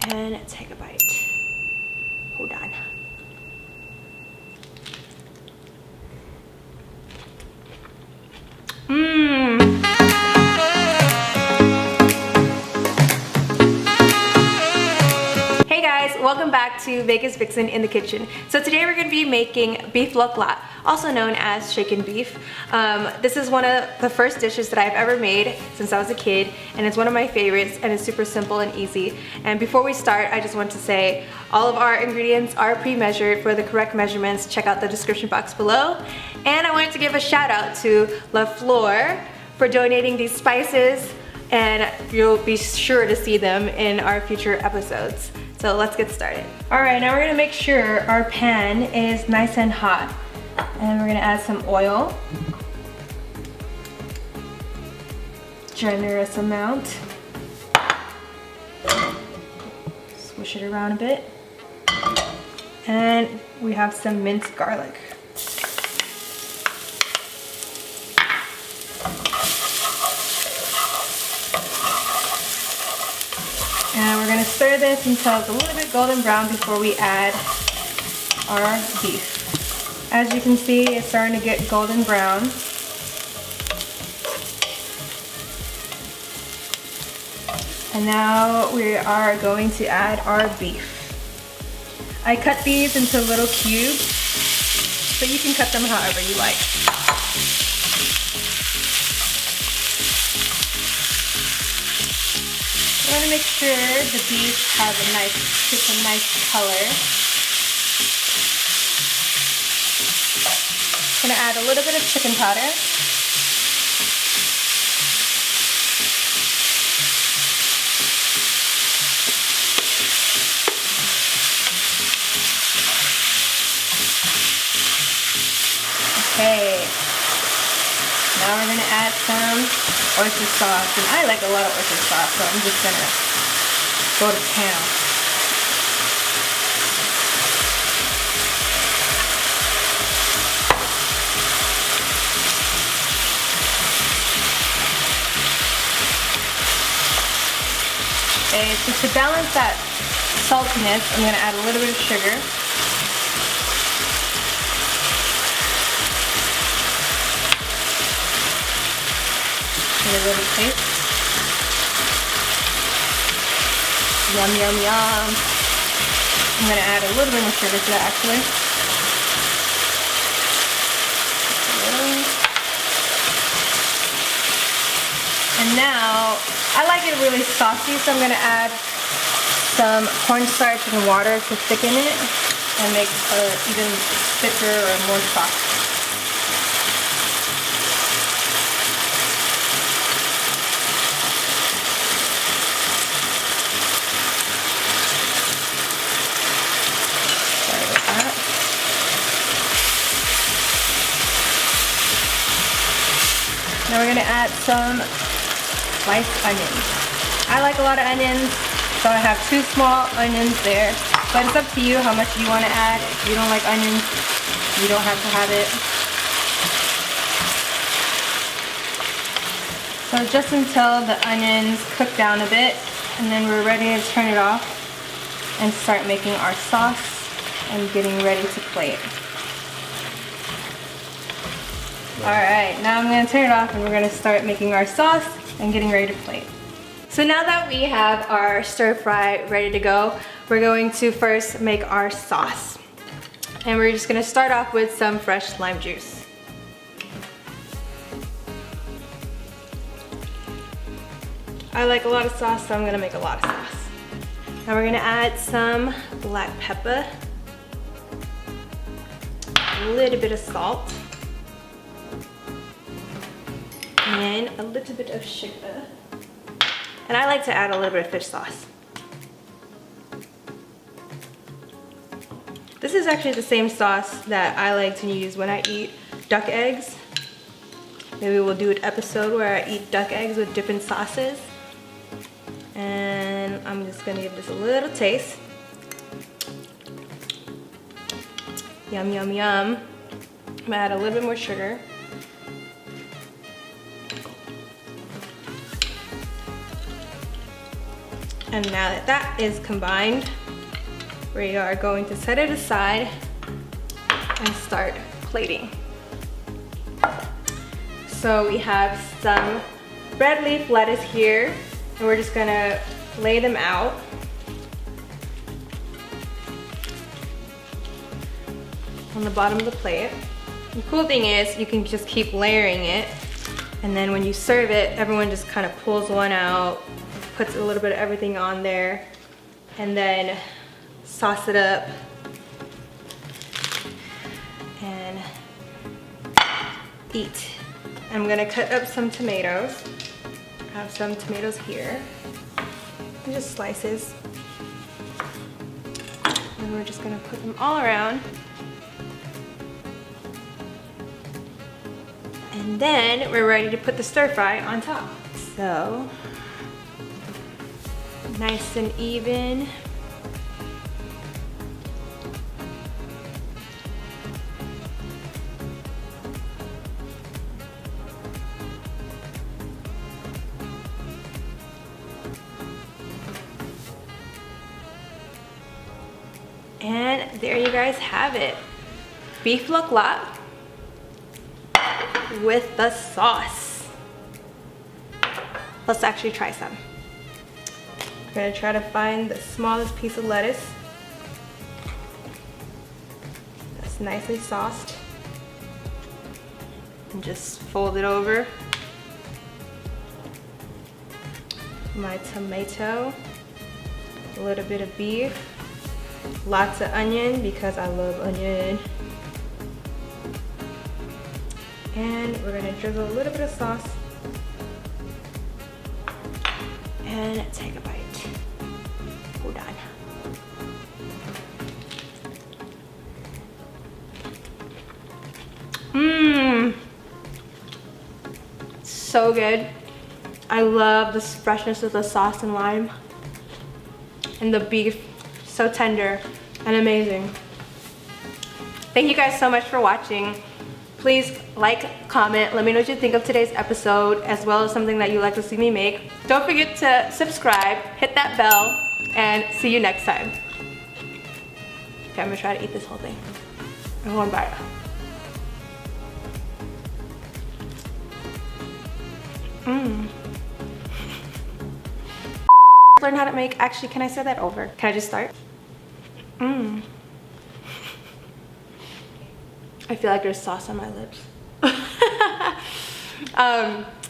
and take a bite. Hold on. Hey guys, welcome back to Vegas Vixen in the kitchen. So today we're going to be making beef Lok Lak, also known as shaken beef. This is one of the first dishes that I've ever made since I was a kid, and it's one of my favorites, and it's super simple and easy. And before we start, I just want to say all of our ingredients are pre-measured. For the correct measurements, check out the description box below. And I wanted to give a shout out to Lok Lak for donating these spices, and you'll be sure to see them in our future episodes. So let's get started. All right, now we're gonna make sure our pan is nice and hot. And we're gonna add some oil. Generous amount. Swish it around a bit. And we have some minced garlic. And we're gonna stir this until it's a little bit golden brown before we add our beef. As you can see, it's starting to get golden brown. And now we are going to add our beef. I cut these into little cubes, but you can cut them however you like. I want to make sure the beef has gets a nice color. I'm going to add a little bit of chicken powder. Okay. Now we're going to add some oyster sauce, and I like a lot of oyster sauce, so I'm just gonna go to town. Okay, so to balance that saltiness, I'm gonna add a little bit of sugar. A little taste. Yum, yum, yum. I'm gonna add a little bit more sugar to that actually. And now, I like it really saucy, so I'm gonna add some cornstarch and water to thicken it and make it even thicker or more saucy. Now we're gonna add some sliced onions. I like a lot of onions, so I have 2 small onions there. But it's up to you how much you want to add. If you don't like onions, you don't have to have it. So just until the onions cook down a bit, and then we're ready to turn it off and start making our sauce and getting ready to plate. Alright, now I'm going to turn it off and we're going to start making our sauce and getting ready to plate. So now that we have our stir fry ready to go, we're going to first make our sauce. And we're just going to start off with some fresh lime juice. I like a lot of sauce, so I'm going to make a lot of sauce. Now we're going to add some black pepper, a little bit of salt, and a little bit of sugar. And I like to add a little bit of fish sauce. This is actually the same sauce that I like to use when I eat duck eggs. Maybe we'll do an episode where I eat duck eggs with different sauces. And I'm just gonna give this a little taste. Yum, yum, yum. I'm gonna add a little bit more sugar. And now that that is combined, we are going to set it aside and start plating. So we have some red leaf lettuce here, and we're just gonna lay them out. On the bottom of the plate. The cool thing is you can just keep layering it, and then when you serve it, everyone just kind of pulls one out, puts a little bit of everything on there, and then sauce it up and eat. I'm gonna cut up some tomatoes. I have some tomatoes here, and just slices. And we're just gonna put them all around. And then we're ready to put the stir fry on top. So, nice and even. And there you guys have it. Beef Lok Lak with the sauce. Let's actually try some. I'm gonna try to find the smallest piece of lettuce that's nicely sauced, and just fold it over. My tomato, a little bit of beef, lots of onion because I love onion. And we're gonna drizzle a little bit of sauce and take a bite. Hold on. Mmm. So good. I love the freshness of the sauce and lime. And the beef, so tender and amazing. Thank you guys so much for watching. Please like, comment, let me know what you think of today's episode, as well as something that you'd like to see me make. Don't forget to subscribe, hit that bell, and see you next time. Okay, I'm gonna try to eat this whole thing. I'm going bite. Learn how to make, actually, can I say that over? Can I just start? I feel like there's sauce on my lips.